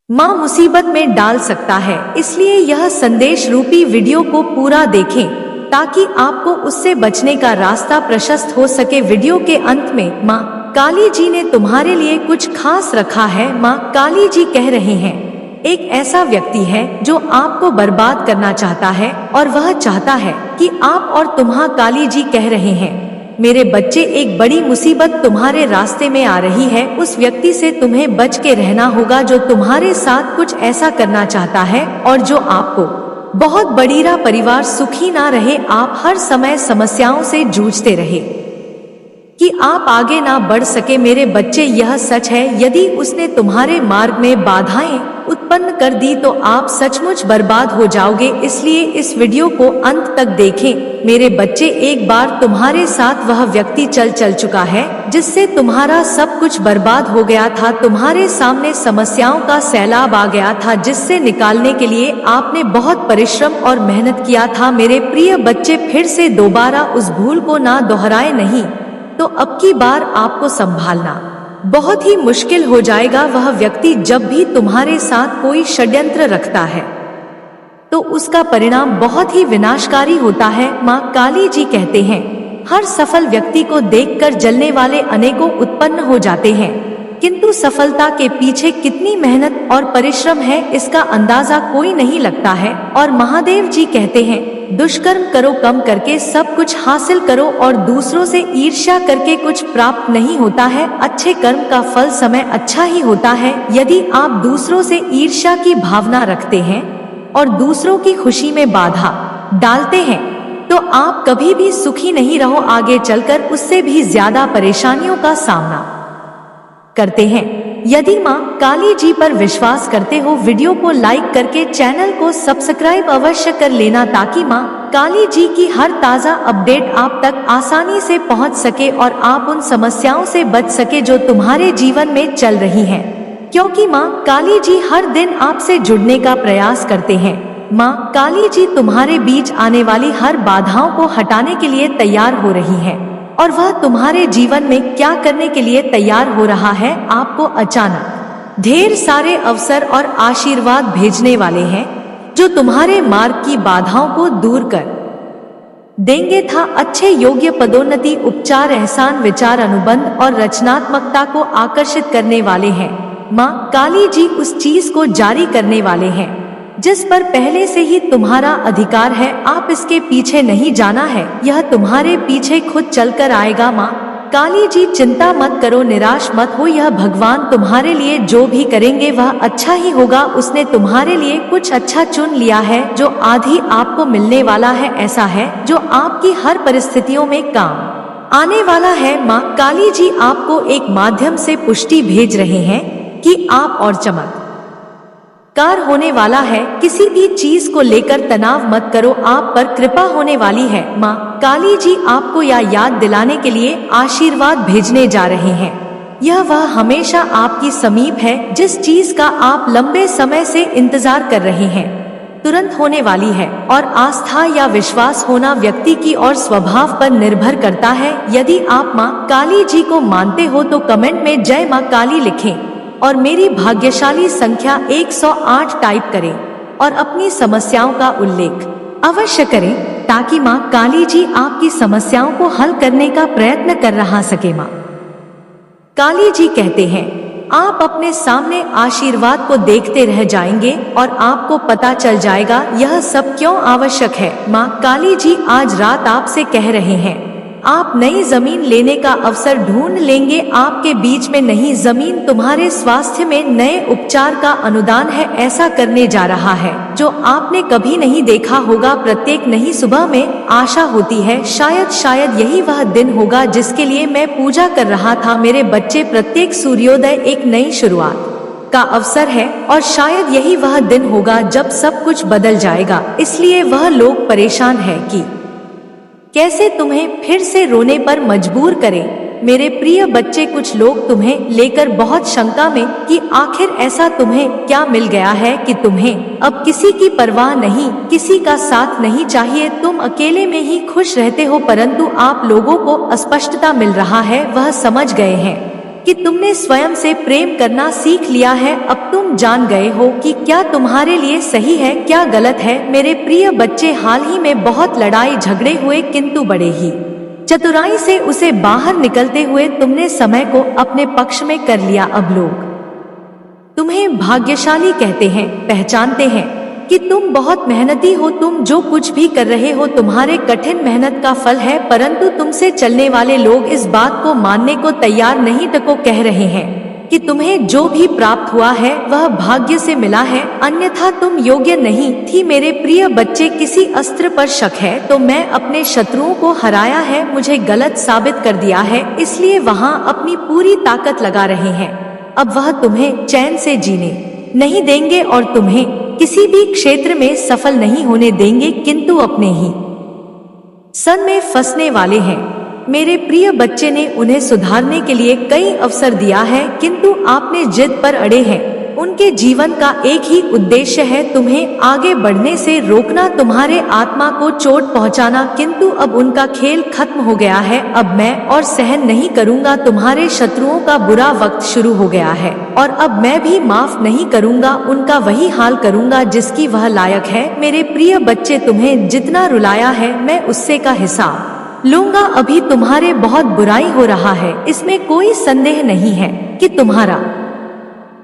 माँ मुसीबत में डाल सकता है। इसलिए यह संदेश रूपी वीडियो को पूरा देखें ताकि आपको उससे बचने का रास्ता प्रशस्त हो सके। वीडियो के अंत में माँ काली जी ने तुम्हारे लिए कुछ खास रखा है। माँ काली जी कह रहे हैं, एक ऐसा व्यक्ति है जो आपको बर्बाद करना चाहता है और वह चाहता है कि आप और तुम्हारा काली जी कह रहे हैं, मेरे बच्चे, एक बड़ी मुसीबत तुम्हारे रास्ते में आ रही है। उस व्यक्ति से तुम्हें बच के रहना होगा जो तुम्हारे साथ कुछ ऐसा करना चाहता है और जो आपको बहुत बड़ीरा परिवार सुखी ना रहे, आप हर समय समस्याओं से जूझते रहे कि आप आगे ना बढ़ सके। मेरे बच्चे, यह सच है। यदि उसने तुम्हारे मार्ग में बाधाएं उत्पन्न कर दी तो आप सचमुच बर्बाद हो जाओगे। इसलिए इस वीडियो को अंत तक देखें। मेरे बच्चे, एक बार तुम्हारे साथ वह व्यक्ति चल चुका है जिससे तुम्हारा सब कुछ बर्बाद हो गया था। तुम्हारे सामने समस्याओं का सैलाब आ गया था जिससे निकालने के लिए आपने बहुत परिश्रम और मेहनत किया था। मेरे प्रिय बच्चे, फिर से दोबारा उस भूल को ना दोहराए, नहीं तो अब की बार आपको संभालना बहुत ही मुश्किल हो जाएगा। वह व्यक्ति जब भी तुम्हारे साथ कोई षड्यंत्र रखता है तो उसका परिणाम बहुत ही विनाशकारी होता है। माँ काली जी कहते हैं, हर सफल व्यक्ति को देखकर जलने वाले अनेकों उत्पन्न हो जाते हैं, किंतु सफलता के पीछे कितनी मेहनत और परिश्रम है इसका अंदाजा कोई नहीं लगता है। और महादेव जी कहते हैं, दुष्कर्म करो, कम करके सब कुछ हासिल करो और दूसरों से ईर्ष्या करके कुछ प्राप्त नहीं होता है। अच्छे कर्म का फल समय अच्छा ही होता है। यदि आप दूसरों से ईर्ष्या की भावना रखते हैं और दूसरों की खुशी में बाधा डालते हैं तो आप कभी भी सुखी नहीं रहो, आगे चलकर उससे भी ज्यादा परेशानियों का सामना करते हैं। यदि माँ काली जी पर विश्वास करते हो, वीडियो को लाइक करके चैनल को सब्सक्राइब अवश्य कर लेना ताकि माँ काली जी की हर ताजा अपडेट आप तक आसानी से पहुँच सके और आप उन समस्याओं से बच सके जो तुम्हारे जीवन में चल रही हैं। क्योंकि माँ काली जी हर दिन आपसे जुड़ने का प्रयास करते हैं। माँ काली जी तुम्हारे बीच आने वाली हर बाधाओं को हटाने के लिए तैयार हो रही है और वह तुम्हारे जीवन में क्या करने के लिए तैयार हो रहा है, आपको अचानक ढेर सारे अवसर और आशीर्वाद भेजने वाले हैं जो तुम्हारे मार्ग की बाधाओं को दूर कर देंगे था। अच्छे योग्य पदोन्नति, उपचार, एहसान, विचार, अनुबंध और रचनात्मकता को आकर्षित करने वाले हैं। माँ काली जी उस चीज को जारी करने वाले हैं जिस पर पहले से ही तुम्हारा अधिकार है। आप इसके पीछे नहीं जाना है, यह तुम्हारे पीछे खुद चलकर आएगा। माँ काली जी, चिंता मत करो, निराश मत हो, यह भगवान तुम्हारे लिए जो भी करेंगे वह अच्छा ही होगा। उसने तुम्हारे लिए कुछ अच्छा चुन लिया है जो आधी आपको मिलने वाला है, ऐसा है जो आपकी हर परिस्थितियों में काम आने वाला है। माँ काली जी आपको एक माध्यम से पुष्टि भेज रहे हैं कि आप और चमत्कार होने वाला है। किसी भी चीज को लेकर तनाव मत करो, आप पर कृपा होने वाली है। माँ काली जी आपको यह याद दिलाने के लिए आशीर्वाद भेजने जा रहे हैं। यह वह हमेशा आपकी समीप है जिस चीज का आप लंबे समय से इंतजार कर रहे हैं, तुरंत होने वाली है। और आस्था या विश्वास होना व्यक्ति की और स्वभाव पर निर्भर करता है। यदि आप माँ काली जी को मानते हो तो कमेंट में जय माँ काली लिखें और मेरी भाग्यशाली संख्या 108 टाइप करें और अपनी समस्याओं का उल्लेख अवश्य करें ताकि माँ काली जी आपकी समस्याओं को हल करने का प्रयत्न कर रहा सके। माँ काली जी कहते हैं, आप अपने सामने आशीर्वाद को देखते रह जाएंगे और आपको पता चल जाएगा यह सब क्यों आवश्यक है। माँ काली जी आज रात आपसे कह रहे हैं, आप नई जमीन लेने का अवसर ढूंढ लेंगे। आपके बीच में नई जमीन तुम्हारे स्वास्थ्य में नए उपचार का अनुदान है, ऐसा करने जा रहा है जो आपने कभी नहीं देखा होगा। प्रत्येक नई सुबह में आशा होती है, शायद यही वह दिन होगा जिसके लिए मैं पूजा कर रहा था। मेरे बच्चे, प्रत्येक सूर्योदय एक नई शुरुआत का अवसर है और शायद यही वह दिन होगा जब सब कुछ बदल जाएगा। इसलिए वह लोग परेशान है कि कैसे तुम्हें फिर से रोने पर मजबूर करें। मेरे प्रिय बच्चे, कुछ लोग तुम्हें लेकर बहुत शंका में कि आखिर ऐसा तुम्हें क्या मिल गया है कि तुम्हें अब किसी की परवाह नहीं, किसी का साथ नहीं चाहिए, तुम अकेले में ही खुश रहते हो। परंतु आप लोगों को अस्पष्टता मिल रहा है, वह समझ गए हैं कि तुमने स्वयं से प्रेम करना सीख लिया है। अब तुम जान गए हो कि क्या तुम्हारे लिए सही है, क्या गलत है। मेरे प्रिय बच्चे, हाल ही में बहुत लड़ाई झगड़े हुए, किंतु बड़े ही चतुराई से उसे बाहर निकलते हुए तुमने समय को अपने पक्ष में कर लिया। अब लोग तुम्हें भाग्यशाली कहते हैं, पहचानते हैं कि तुम बहुत मेहनती हो। तुम जो कुछ भी कर रहे हो तुम्हारे कठिन मेहनत का फल है, परंतु तुमसे चलने वाले लोग इस बात को मानने को तैयार नहीं। तो कह रहे हैं कि तुम्हें जो भी प्राप्त हुआ है वह भाग्य से मिला है, अन्यथा तुम योग्य नहीं थी। मेरे प्रिय बच्चे, किसी अस्त्र पर शक है तो मैं अपने शत्रुओं को हराया है, मुझे गलत साबित कर दिया है, इसलिए वहां अपनी पूरी ताकत लगा रहे हैं। अब वह तुम्हें चैन से जीने नहीं देंगे और तुम्हें किसी भी क्षेत्र में सफल नहीं होने देंगे, किंतु अपने ही सन में फंसने वाले हैं। मेरे प्रिय बच्चे ने उन्हें सुधारने के लिए कई अवसर दिया है, किंतु आपने जिद पर अड़े हैं। उनके जीवन का एक ही उद्देश्य है, तुम्हें आगे बढ़ने से रोकना, तुम्हारे आत्मा को चोट पहुंचाना, किंतु अब उनका खेल खत्म हो गया है। अब मैं और सहन नहीं करूंगा, तुम्हारे शत्रुओं का बुरा वक्त शुरू हो गया है और अब मैं भी माफ नहीं करूंगा, उनका वही हाल करूंगा जिसकी वह लायक है। मेरे प्रिय बच्चे, तुम्हें जितना रुलाया है मैं उससे का हिसाब लूंगा। अभी तुम्हारे बहुत बुराई हो रहा है, इसमें कोई संदेह नहीं है कि तुम्हारा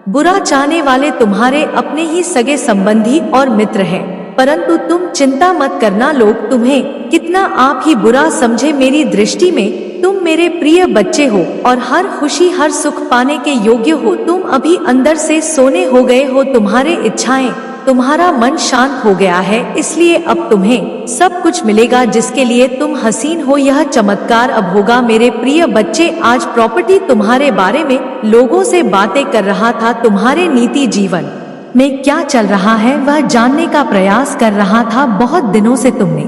बुरा चाहने वाले तुम्हारे अपने ही सगे संबंधी और मित्र हैं, परंतु तुम चिंता मत करना, लोग तुम्हें कितना आप ही बुरा समझे, मेरी दृष्टि में तुम मेरे प्रिय बच्चे हो और हर खुशी हर सुख पाने के योग्य हो। तुम अभी अंदर से सोने हो गए हो, तुम्हारे इच्छाएं, तुम्हारा मन शांत हो गया है, इसलिए अब तुम्हें सब कुछ मिलेगा जिसके लिए तुम हसीन हो। यह चमत्कार अब होगा। मेरे प्रिय बच्चे, आज प्रॉपर्टी तुम्हारे बारे में लोगों से बातें कर रहा था, तुम्हारे नीति जीवन में क्या चल रहा है वह जानने का प्रयास कर रहा था। बहुत दिनों से तुमने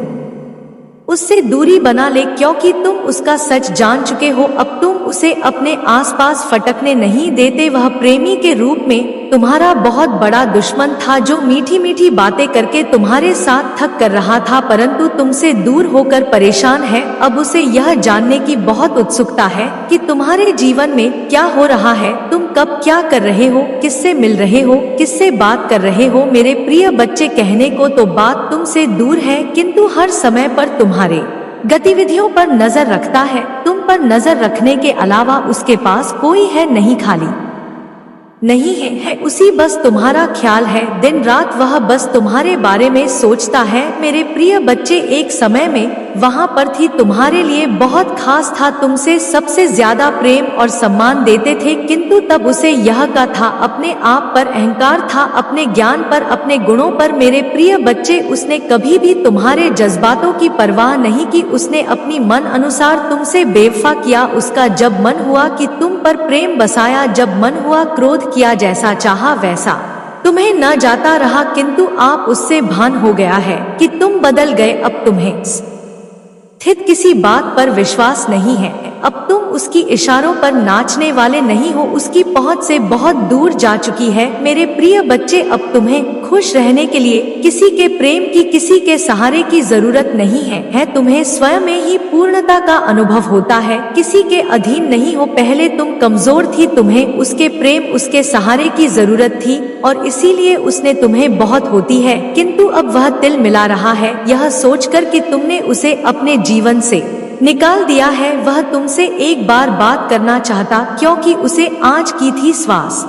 उससे दूरी बना ले, क्योंकि तुम उसका सच जान चुके हो। अब तुम उसे अपने आसपास फटकने नहीं देते। वह प्रेमी के रूप में तुम्हारा बहुत बड़ा दुश्मन था, जो मीठी मीठी बातें करके तुम्हारे साथ थक कर रहा था, परंतु तुमसे दूर होकर परेशान है। अब उसे यह जानने की बहुत उत्सुकता है कि तुम्हारे जीवन में क्या हो रहा है, तुम कब क्या कर रहे हो, किससे मिल रहे हो, किससे बात कर रहे हो। मेरे प्रिय बच्चे, कहने को तो बात तुमसे दूर है, किंतु हर समय पर तुम्हारे गतिविधियों पर नजर रखता है। तुम पर नजर रखने के अलावा उसके पास कोई है नहीं, खाली नहीं है उसी बस तुम्हारा ख्याल है। दिन रात वह बस तुम्हारे बारे में सोचता है। मेरे प्रिय बच्चे, एक समय में वहां पर थी, तुम्हारे लिए बहुत खास था, तुमसे सबसे ज्यादा प्रेम और सम्मान देते थे, किंतु तब उसे यह का था, अपने आप पर अहंकार था, अपने ज्ञान पर, अपने गुणों पर। मेरे प्रिय बच्चे, उसने कभी भी तुम्हारे जज्बातों की परवाह नहीं की, उसने अपनी मन अनुसार तुमसे बेवफा किया। उसका जब मन हुआ कि तुम पर प्रेम बसाया, जब मन हुआ क्रोध किया, जैसा चाहा वैसा तुम्हें न जाता रहा, किंतु आप उससे भान हो गया है कि तुम बदल गए। अब तुम्हें स्थित किसी बात पर विश्वास नहीं है, अब तुम उसकी इशारों पर नाचने वाले नहीं हो, उसकी पहुंच से बहुत दूर जा चुकी है। मेरे प्रिय बच्चे, अब तुम्हें खुश रहने के लिए किसी के प्रेम की, किसी के सहारे की जरूरत नहीं है। तुम्हें स्वयं में ही पूर्णता का अनुभव होता है, किसी के अधीन नहीं हो। पहले तुम कमजोर थी, तुम्हें उसके प्रेम, उसके सहारे की जरूरत थी और इसीलिए उसने तुम्हें बहुत होती है, किंतु अब वह तिल मिला रहा है यह सोचकर कि तुमने उसे अपने जीवन से निकाल दिया है। वह तुमसे एक बार बात करना चाहता, क्योंकि उसे आज की थी श्वास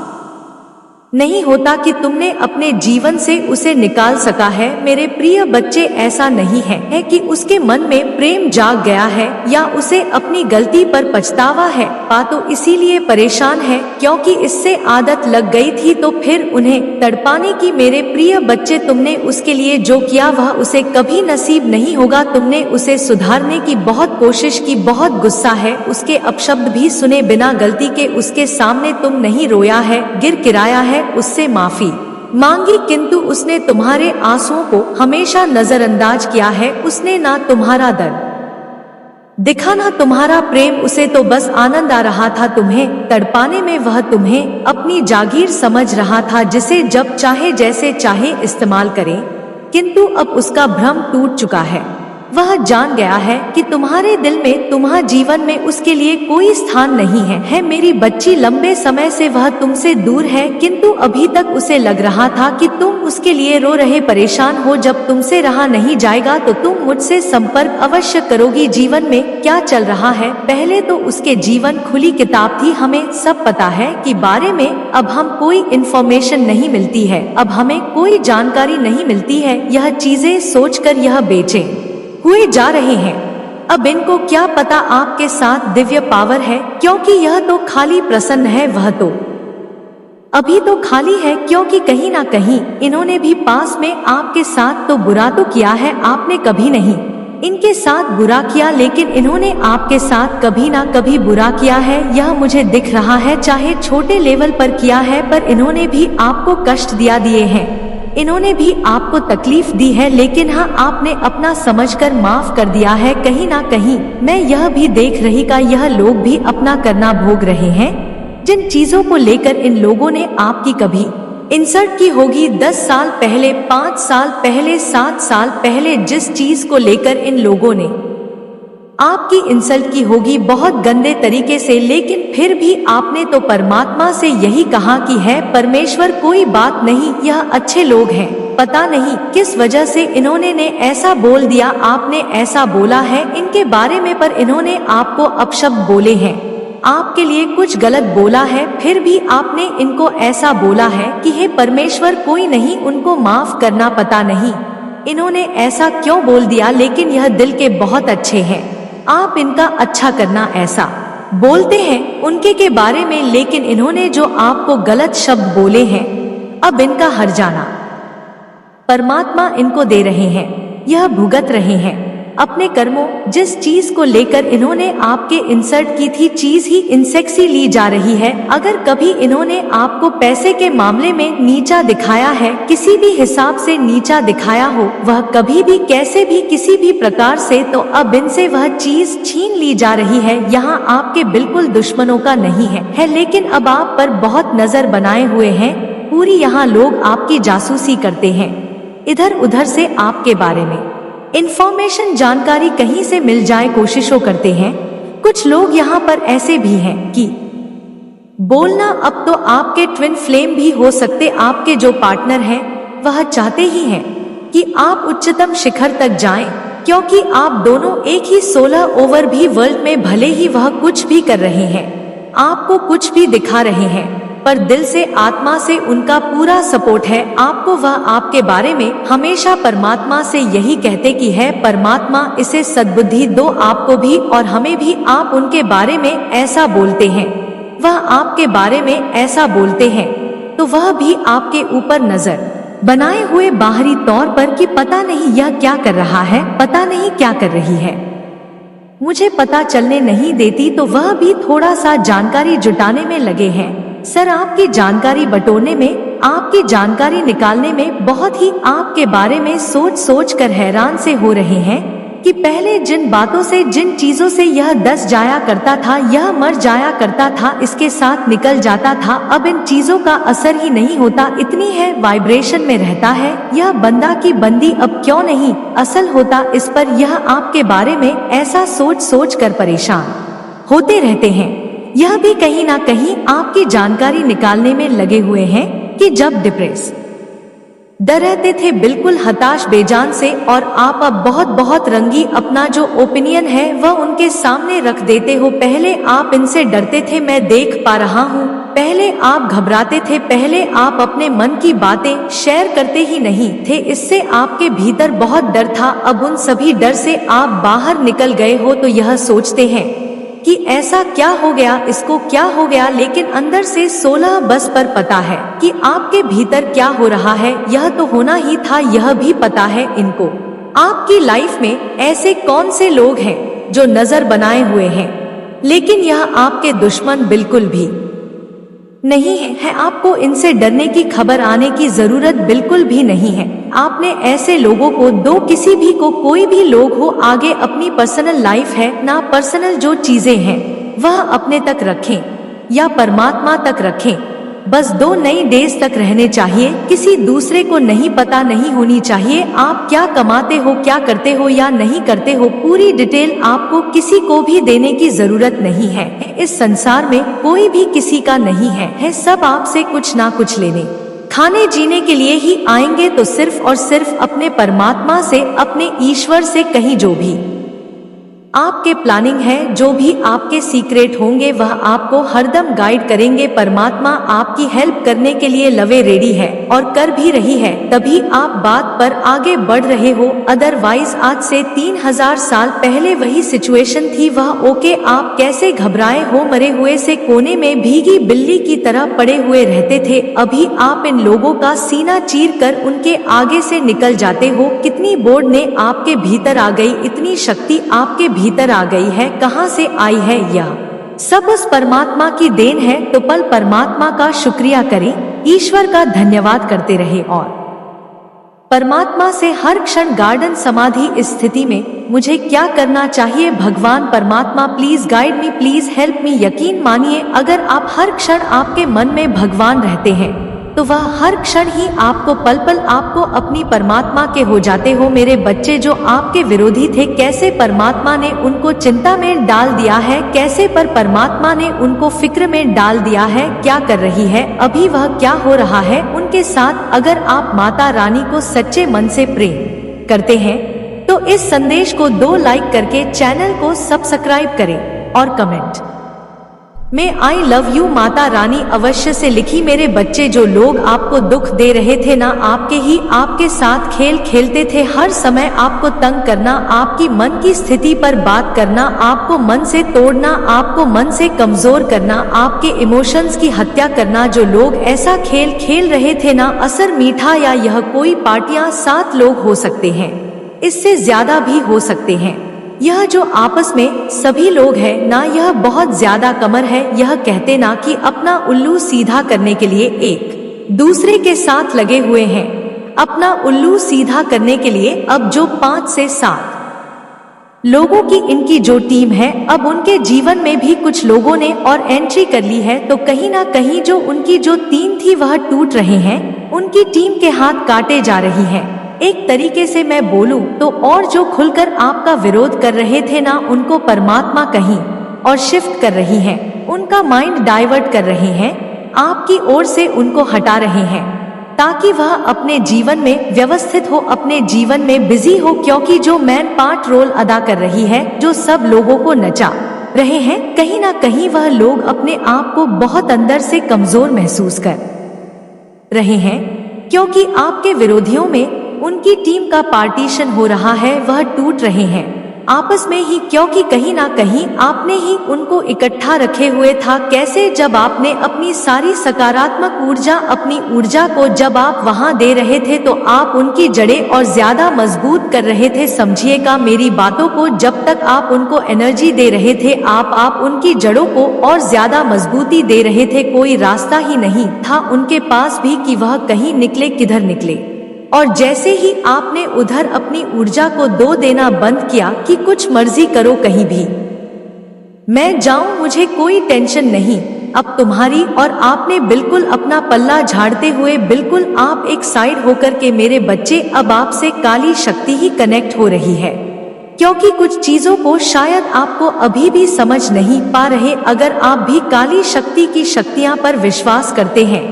नहीं होता कि तुमने अपने जीवन से उसे निकाल सका है। मेरे प्रिय बच्चे, ऐसा नहीं है कि उसके मन में प्रेम जाग गया है या उसे अपनी गलती पर पछतावा है, तो इसीलिए परेशान है, क्योंकि इससे आदत लग गई थी तो फिर उन्हें तड़पाने की। मेरे प्रिय बच्चे, तुमने उसके लिए जो किया वह उसे कभी नसीब नहीं होगा। तुमने उसे सुधारने की बहुत कोशिश की, बहुत गुस्सा है, उसके अपशब्द भी सुने बिना गलती के, उसके सामने तुम नहीं रोया है, गिर गिराया है, उससे माफी मांगी, किंतु उसने तुम्हारे आंसुओं को हमेशा नजरअंदाज किया है। उसने ना तुम्हारा दर्द दिखा ना तुम्हारा प्रेम, उसे तो बस आनंद आ रहा था तुम्हें तड़पाने में। वह तुम्हें अपनी जागीर समझ रहा था, जिसे जब चाहे जैसे चाहे इस्तेमाल करे, किंतु अब उसका भ्रम टूट चुका है। वह जान गया है कि तुम्हारे दिल में, तुम्हारे जीवन में उसके लिए कोई स्थान नहीं है मेरी बच्ची, लंबे समय से वह तुमसे दूर है, किंतु अभी तक उसे लग रहा था कि तुम उसके लिए रो रहे, परेशान हो। जब तुमसे रहा नहीं जाएगा तो तुम मुझसे संपर्क अवश्य करोगी। जीवन में क्या चल रहा है, पहले तो उसके जीवन खुली किताब थी, हमें सब पता है कि बारे में अब हम कोई इन्फॉर्मेशन नहीं मिलती है, अब हमें कोई जानकारी नहीं मिलती है। यह चीजें सोचकर यह बेचैन हुए जा रहे हैं। अब इनको क्या पता आपके साथ दिव्य पावर है, क्योंकि यह तो खाली प्रसन्न है, वह तो अभी तो खाली है, क्योंकि कहीं ना कहीं इन्होंने भी पास में आपके साथ तो बुरा तो किया है, आपने कभी नहीं इनके साथ बुरा किया, लेकिन इन्होंने आपके साथ कभी ना कभी बुरा किया है, यह मुझे दिख रहा है। चाहे छोटे लेवल पर किया है, पर इन्होंने भी आपको कष्ट दिए हैं, इन्होंने भी आपको तकलीफ दी है, लेकिन हाँ, आपने अपना समझकर माफ कर दिया है। कहीं ना कहीं मैं यह भी देख रही का यह लोग भी अपना करना भोग रहे हैं। जिन चीजों को लेकर इन लोगों ने आपकी कभी इंसल्ट की होगी, 10 साल पहले, 5 साल पहले, 7 साल पहले, जिस चीज को लेकर इन लोगों ने आपकी इंसल्ट की होगी बहुत गंदे तरीके से, लेकिन फिर भी आपने तो परमात्मा से यही कहा कि है परमेश्वर, कोई बात नहीं, यह अच्छे लोग हैं। पता नहीं किस वजह से इन्होंने ने ऐसा बोल दिया, आपने ऐसा बोला है इनके बारे में, पर इन्होंने आपको अपशब्द बोले हैं, आपके लिए कुछ गलत बोला है, फिर भी आपने इनको ऐसा बोला है कि हे परमेश्वर, कोई नहीं, उनको माफ करना। पता नहीं इन्होंने ऐसा क्यों बोल दिया, लेकिन यह दिल के बहुत अच्छे हैं, आप इनका अच्छा करना ऐसा बोलते हैं उनके के बारे में, लेकिन इन्होंने जो आपको गलत शब्द बोले हैं, अब इनका हर जाना परमात्मा इनको दे रहे हैं, यह भुगत रहे हैं अपने कर्मों। जिस चीज को लेकर इन्होंने आपके इंसल्ट की थी, चीज ही इनसेक्सी ली जा रही है। अगर कभी इन्होंने आपको पैसे के मामले में नीचा दिखाया है, किसी भी हिसाब से नीचा दिखाया हो, वह कभी भी कैसे भी किसी भी प्रकार से, तो अब इनसे वह चीज छीन ली जा रही है। यहाँ आपके बिल्कुल दुश्मनों का नहीं है, लेकिन अब आप पर बहुत नजर बनाए हुए हैं, पूरी यहाँ लोग आपकी जासूसी करते हैं, इधर उधर से आपके बारे में इंफॉर्मेशन, जानकारी कहीं से मिल जाए कोशिशों करते हैं। कुछ लोग यहाँ पर ऐसे भी हैं कि बोलना, अब तो आपके ट्विन फ्लेम भी हो सकते, आपके जो पार्टनर हैं वह चाहते ही हैं कि आप उच्चतम शिखर तक जाएं, क्योंकि आप दोनों एक ही 16 ओवर भी वर्ल्ड में, भले ही वह कुछ भी कर रहे हैं, आपको कुछ भी दिखा रहे हैं, पर दिल से, आत्मा से उनका पूरा सपोर्ट है आपको। वह आपके बारे में हमेशा परमात्मा से यही कहते कि है परमात्मा, इसे सद्बुद्धि दो आपको भी और हमें भी। आप उनके बारे में ऐसा बोलते हैं, वह आपके बारे में ऐसा बोलते हैं, तो वह भी आपके ऊपर नजर बनाए हुए बाहरी तौर पर कि पता नहीं यह क्या कर रहा है, पता नहीं क्या कर रही है, मुझे पता चलने नहीं देती, तो वह भी थोड़ा सा जानकारी जुटाने में लगे हैं। सर, आपकी जानकारी बटोरने में, आपकी जानकारी निकालने में, बहुत ही आपके बारे में सोच सोच कर हैरान से हो रहे हैं कि पहले जिन बातों से, जिन चीजों से यह दस जाया करता था, यह मर जाया करता था, इसके साथ निकल जाता था, अब इन चीजों का असर ही नहीं होता, इतनी है वाइब्रेशन में रहता है यह बंदा की बंदी, अब क्यों नहीं असल होता इस पर। यह आपके बारे में ऐसा सोच सोच कर परेशान होते रहते हैं। यह भी कहीं ना कहीं आपकी जानकारी निकालने में लगे हुए हैं कि जब डिप्रेस डर रहते थे, बिल्कुल हताश बेजान से, और आप अब बहुत बहुत रंगी अपना जो ओपिनियन है वह उनके सामने रख देते हो। पहले आप इनसे डरते थे, मैं देख पा रहा हूँ, पहले आप घबराते थे, पहले आप अपने मन की बातें शेयर करते ही नहीं थे, इससे आपके भीतर बहुत डर था। अब उन सभी डर से आप बाहर निकल गए हो, तो यह सोचते हैं कि ऐसा क्या हो गया, इसको क्या हो गया, लेकिन अंदर से 16 बस पर पता है कि आपके भीतर क्या हो रहा है, यह तो होना ही था, यह भी पता है इनको। आपकी लाइफ में ऐसे कौन से लोग हैं जो नजर बनाए हुए हैं, लेकिन यह आपके दुश्मन बिल्कुल भी नहीं है। आपको इनसे डरने की खबर आने की जरूरत बिल्कुल भी नहीं है। आपने ऐसे लोगों को दो, किसी भी को, कोई भी लोग हो, आगे अपनी पर्सनल लाइफ है ना, पर्सनल जो चीजें हैं वह अपने तक रखें या परमात्मा तक रखें। बस 2 नई डेज तक रहने चाहिए। किसी दूसरे को नहीं पता नहीं होनी चाहिए आप क्या कमाते हो, क्या करते हो या नहीं करते हो। पूरी डिटेल आपको किसी को भी देने की जरूरत नहीं है। इस संसार में कोई भी किसी का नहीं है सब आपसे कुछ ना कुछ लेने खाने जीने के लिए ही आएंगे। तो सिर्फ और सिर्फ अपने परमात्मा से, अपने ईश्वर से कहीं जो भी आपके प्लानिंग है, जो भी आपके सीक्रेट होंगे वह आपको हरदम गाइड करेंगे। परमात्मा आपकी हेल्प करने के लिए लवे रेडी है और कर भी रही है, तभी आप बात पर आगे बढ़ रहे हो। अदरवाइज आज से 3000 साल पहले वही सिचुएशन थी, वह ओके। आप कैसे घबराए हो, मरे हुए से कोने में भीगी बिल्ली की तरह पड़े हुए रहते थे। अभी आप इन लोगों का सीना चीर कर उनके आगे से निकल जाते हो। कितनी बोर्ड ने आपके भीतर आ गई, इतनी शक्ति आपके भीतर आ गई है, कहां से आई है? यह सब उस परमात्मा की देन है। तो पल परमात्मा का शुक्रिया करें, ईश्वर का धन्यवाद करते रहे और परमात्मा से हर क्षण गार्डन समाधि स्थिति में मुझे क्या करना चाहिए? भगवान परमात्मा please guide me, please help me. यकीन मानिए अगर आप हर क्षण आपके मन में भगवान रहते हैं तो वह हर क्षण ही आपको पल पल आपको अपनी परमात्मा के हो जाते हो। मेरे बच्चे जो आपके विरोधी थे, कैसे परमात्मा ने उनको चिंता में डाल दिया है, कैसे पर परमात्मा ने उनको फिक्र में डाल दिया है। क्या कर रही है अभी वह, क्या हो रहा है उनके साथ? अगर आप माता रानी को सच्चे मन से प्रेम करते हैं तो इस संदेश को 2 लाइक करके चैनल को सब्सक्राइब करें और कमेंट में I love you Mata Rani अवश्य से लिखी। मेरे बच्चे जो लोग आपको दुख दे रहे थे ना, आपके साथ खेल खेलते थे, हर समय आपको तंग करना, आपकी मन की स्थिति पर बात करना, आपको मन से तोड़ना, आपको मन से कमजोर करना, आपके इमोशंस की हत्या करना, जो लोग ऐसा खेल खेल रहे थे ना, असर मीठा या यह कोई पार्टियां 7 लोग हो सकते हैं, इससे ज्यादा भी हो सकते हैं। यह जो आपस में सभी लोग हैं ना, यह बहुत ज्यादा कमर है। यह कहते ना कि अपना उल्लू सीधा करने के लिए एक दूसरे के साथ लगे हुए हैं, अपना उल्लू सीधा करने के लिए। अब जो 5 से 7 लोगों की इनकी जो टीम है, अब उनके जीवन में भी कुछ लोगों ने और एंट्री कर ली है। तो कहीं ना कहीं जो उनकी जो टीम थी वह टूट रहे हैं, उनकी टीम के हाथ काटे जा रही हैं। एक तरीके से मैं बोलूं तो, और जो खुलकर आपका विरोध कर रहे थे ना, उनको परमात्मा कहीं और शिफ्ट कर रही है, उनका माइंड डाइवर्ट कर रहे हैं, आपकी ओर से उनको हटा रहे हैं ताकि वह अपने जीवन में व्यवस्थित हो, अपने जीवन में बिजी हो। क्योंकि जो मैन पार्ट रोल अदा कर रही है, जो सब लोगों को नचा रहे हैं, कहीं ना कहीं वह लोग अपने आप को बहुत अंदर से कमजोर महसूस कर रहे हैं। क्योंकि आपके विरोधियों में उनकी टीम का पार्टीशन हो रहा है, वह टूट रहे हैं आपस में ही। क्योंकि कहीं ना कहीं आपने ही उनको इकट्ठा रखे हुए था। कैसे? जब आपने अपनी सारी सकारात्मक ऊर्जा, अपनी ऊर्जा को जब आप वहां दे रहे थे तो आप उनकी जड़ें और ज्यादा मजबूत कर रहे थे। समझिएगा मेरी बातों को, जब तक आप उनको एनर्जी दे रहे थे, आप उनकी जड़ों को और ज्यादा मजबूती दे रहे थे। कोई रास्ता ही नहीं था उनके पास भी कि वह कहीं निकले, किधर निकले। और जैसे ही आपने उधर अपनी ऊर्जा को दो देना बंद किया कि कुछ मर्जी करो, कहीं भी मैं जाऊं, मुझे कोई टेंशन नहीं अब तुम्हारी, और आपने बिल्कुल अपना पल्ला झाड़ते हुए बिल्कुल आप एक साइड होकर के, मेरे बच्चे अब आपसे काली शक्ति ही कनेक्ट हो रही है। क्योंकि कुछ चीजों को शायद आपको अभी भी समझ नहीं पा रहे। अगर आप भी काली शक्ति की शक्तियां पर विश्वास करते हैं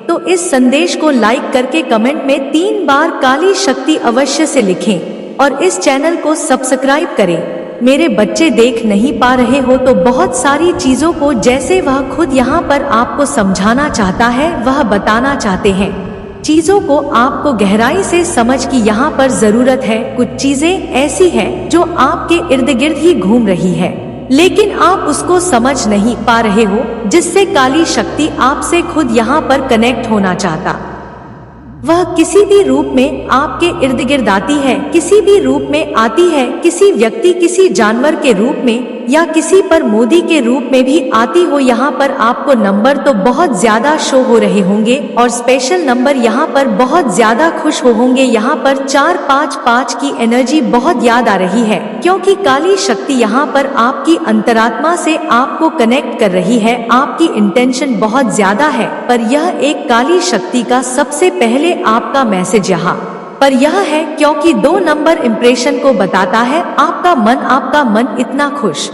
तो इस संदेश को लाइक करके कमेंट में 3 बार काली शक्ति अवश्य से लिखें और इस चैनल को सब्सक्राइब करें। मेरे बच्चे देख नहीं पा रहे हो तो बहुत सारी चीजों को जैसे वह खुद यहाँ पर आपको समझाना चाहता है, वह बताना चाहते हैं चीजों को आपको गहराई से समझ की यहाँ पर जरूरत है। कुछ चीजें ऐसी हैं जो आपके इर्द गिर्द ही घूम रही है, लेकिन आप उसको समझ नहीं पा रहे हो, जिससे काली शक्ति आपसे खुद यहाँ पर कनेक्ट होना चाहता। वह किसी भी रूप में आपके इर्द गिर्द आती है, किसी भी रूप में आती है, किसी व्यक्ति, किसी जानवर के रूप में या किसी पर मोदी के रूप में भी आती हो। यहाँ पर आपको नंबर तो बहुत ज्यादा शो हो रहे होंगे और स्पेशल नंबर यहाँ पर बहुत ज्यादा खुश होंगे। यहाँ पर 455 की एनर्जी बहुत याद आ रही है, क्योंकि काली शक्ति यहाँ पर आपकी अंतरात्मा से आपको कनेक्ट कर रही है। आपकी इंटेंशन बहुत ज्यादा है, पर यह एक काली शक्ति का सबसे पहले आपका मैसेज यहाँ पर यह है, क्योंकि 2 नंबर इंप्रेशन को बताता है आपका मन इतना खुश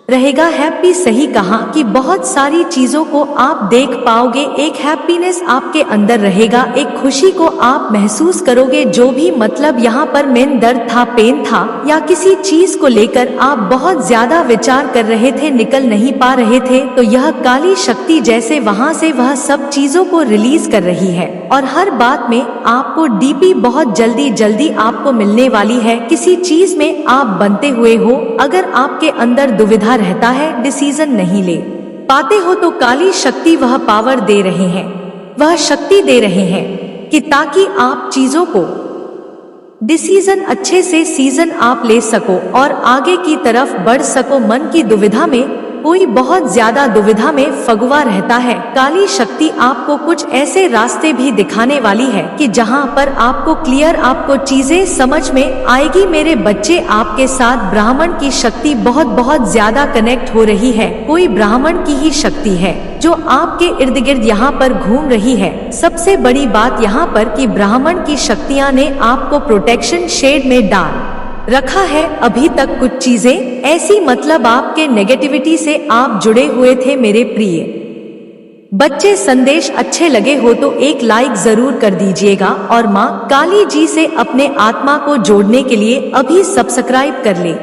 रहेगा। हैप्पी सही कहा कि बहुत सारी चीजों को आप देख पाओगे, एक हैप्पीनेस आपके अंदर रहेगा, एक खुशी को आप महसूस करोगे। जो भी मतलब यहाँ पर मेन दर्द था, पेन था, या किसी चीज को लेकर आप बहुत ज्यादा विचार कर रहे थे, निकल नहीं पा रहे थे, तो यह काली शक्ति जैसे वहाँ से वह सब चीजों को रिलीज कर रही है। और हर बात में आपको डीपी बहुत जल्दी आपको मिलने वाली है। किसी चीज में आप बनते हुए हो, अगर आपके अंदर दुविधा रहता है, डिसीजन नहीं ले पाते हो, तो काली शक्ति वह पावर दे रहे हैं, वह शक्ति दे रहे हैं कि ताकि आप चीजों को डिसीजन अच्छे से सीजन आप ले सको और आगे की तरफ बढ़ सको। मन की दुविधा में कोई बहुत ज्यादा दुविधा में फगुआ रहता है, काली शक्ति आपको कुछ ऐसे रास्ते भी दिखाने वाली है कि जहां पर आपको क्लियर आपको चीजें समझ में आएगी। मेरे बच्चे, आपके साथ ब्राह्मण की शक्ति बहुत ज्यादा कनेक्ट हो रही है। कोई ब्राह्मण की ही शक्ति है जो आपके इर्द गिर्द यहाँ पर घूम रही है। सबसे बड़ी बात यहाँ पर कि ब्राह्मण की शक्तियाँ ने आपको प्रोटेक्शन शेड में डाल रखा है। अभी तक कुछ चीजें ऐसी मतलब आपके नेगेटिविटी से आप जुड़े हुए थे। मेरे प्रिय बच्चे, संदेश अच्छे लगे हो तो एक लाइक जरूर कर दीजिएगा और माँ काली जी से अपने आत्मा को जोड़ने के लिए अभी सब्सक्राइब कर ले।